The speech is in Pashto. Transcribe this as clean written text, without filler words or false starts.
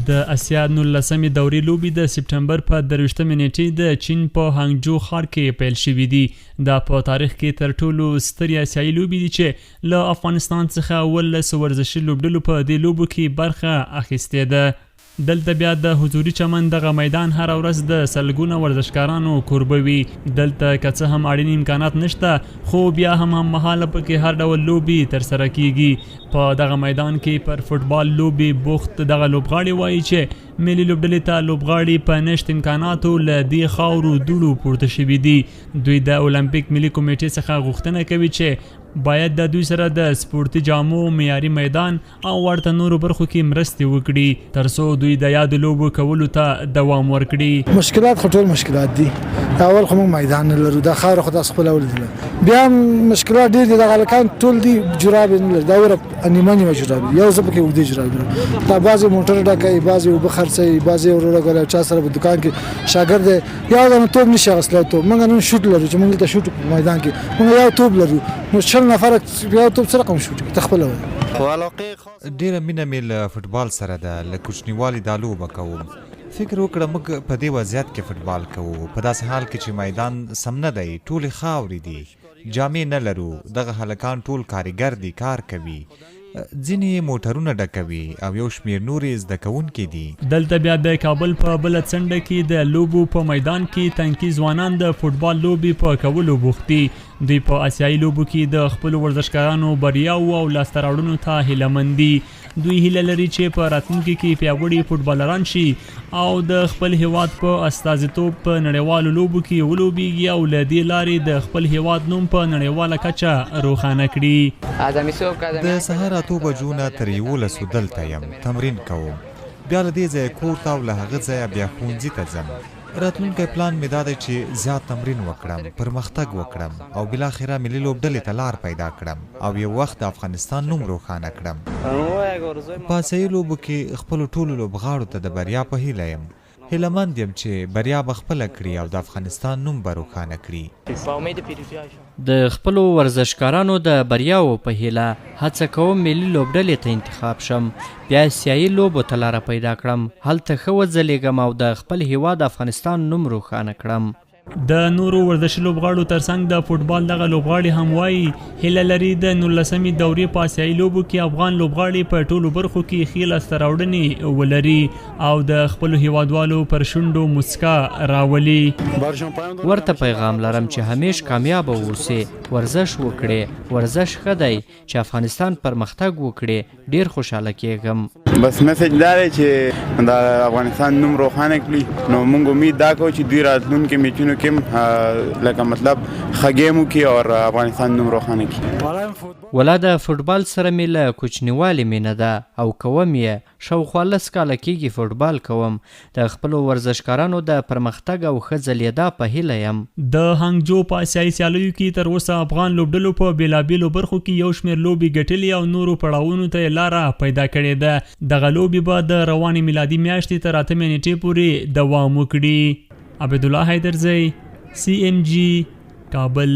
د اسیا 19مې دورې لوبې د سپټمبر په 23 نیټې د چین په هانګجو ښار کې پیل شوې دي. دا په تاریخ کې تر ټولو سترې اسیایي لوبې دي چې له افغانستان څخه 19 ورزشي لوبډلو په دې لوبو کې برخه اخیستې ده. دلته بیا د حضوري چمن دغه میدان هر ورځ د سلګونه ورزشکارانو کوربه وي. دلته که څه هم اړین امکانات نشته خو بیا هم مهاله پکې هر ډول لوبې ترسره کیږي. په دغه میدان کې پر فوټبال لوبې بوخت دغه لوبغاړي وایي چې ملي لوبډلې ته لوبغاړي په نشت امکاناتو له دې خاورو دوړو پورته شوي دي. دوی د اولمپیک ملي کمیټې څخه غوښتنه کوي چې باید د دوی سره د سپورتي جامو معیاري میدان او ورته نورو برخو کې مرستې وکړي ترڅو دوی د یادو لوبو کولو ته دوام ورکړي. مشکلات خو ټول مشکلات دي. اول خو موږ میدان نه لرو، دا خاوره خو تاسو خپل ولدل. بیا مشکلات ډېر دي. د هلکان ټول دي جرابې نه لري، دا وره نیمه جرابې، یو ځل پکې اوږدې جرابې. دا بعضې موټر ډکوي، بعضې اوبه خرڅوي، بعضې وروره ګولی چا سره په دکان کې شاګرد دی یو دانه توپ نشي اخیستلی. توپ موږ نن شوټ لرو چې موږ دلته شوټ په میدان کې موږ یو توپ لرو، نو 20 نفره یو توپ څه رقم شوټ ته خپله وایي. ډېره مینه مې له فوټبال سره ده. له کوچنیوالي دا لوبه کوم. فکر وکړه موږ په دې وضعیت کې فوټبال کوو، په داسې حال کې چې میدان سم نه دی، ټولې خاورې دي، جامې نه لرو. دغه هلکان ټول کارګر دي، کار کوي، ځینې موټرونه ډکوي او یو شمېر نورې زده کوونکي دي. دلته بیا د کابل په بله څنډه کې د لوبو په میدان کې تنکي ځوانان د فوټبال لوبې په کولو بوخت دي. دوی په آسیایي لوبو کې د خپلو ورزشکارانو بریاوو او لاسته راوړنو ته هیلهمند دي. دوی هیله لري چې په راتلونکي کې پیاوړي فوټبالران شي او د خپل هیواد په استازیتوب په نړیوالو لوبو کې ولوبیږي او له دې لارې د خپل هیواد نوم په نړیواله کچه روښانه کړي. د سهار 8 بجو نه تر 11 دلته یم، تمرین کوم، بیا له دې ځایه کور ته او له هغه ځایه بیا ښوونځي ته ځم. راتلونکی پلان مې دا دی چې زیات تمرین وکړم، پرمختګ وکړم او بالاخره ملي لوبډلې ته لار پیدا کړم او یو وخت د افغانستان نوم روښانه کړم. په آسیایي لوبو کې خپلو ټولو لوبغاړو ته د بریا په هیله یم. هیلهمند یم چې بریا به خپله کړي او د افغانستان نوم به روښانه کړي. د خپلو ورزشکارانو د بریاو په هیله هڅه کوم ملي لوبډلې ته انتخاب شم، بیا آسیایي لوبو ته لاره پیدا کړم، هلته ښه وځلیږم او د خپل هیواد افغانستان نوم روښانه کړم. د نورو ورزشي لوبغاړو ترڅنګ د فوټبال دغه لوبغاړي هم وایي هیله لري د 19مې دورې په آسیایي لوبو کې افغان لوبغاړي په ټولو برخو کې ښې لاسته راوړنې ولري او د خپلو هیوادوالو پر شونډو مسکا راولي. ورته پیغام لرم چې همیش کامیاب اوسئ، ورزش وکړئ، ورزش ښه دی، چې افغانستان پرمختګ وکړي، ډیر خوشحاله کیږم. بس میسج دا دی چې د افغانستان نوم روښانه کړي. نو موږ امید دا کوو چې دوی راتلونکي میچونو کې لکه مطلب ښه ګیم وکړي او افغانستان نوم روښانه کړي. ولا د فوټبال سره مې له کوچنیوالي مینه ده او کوم یې شاوخوا 10 کاله کېږي فوټبال کوم. د خپلو ورزشکارانو د پرمختګ او ښه ځلیدا په هیله یم. د هانګجو په آسیایي سیالیو کې تر اوسه افغان لوبډلو په بېلابېلو برخو کې یو شمېر لوبې ګټلې او نورو پړاوونو ته یې لاره پیدا کړې ده. دغه لوبې به د روانې میلادي میاشتې تر 8 نیټې پورې دوام وکړي. عبدالله حیدرزی CMG کابل.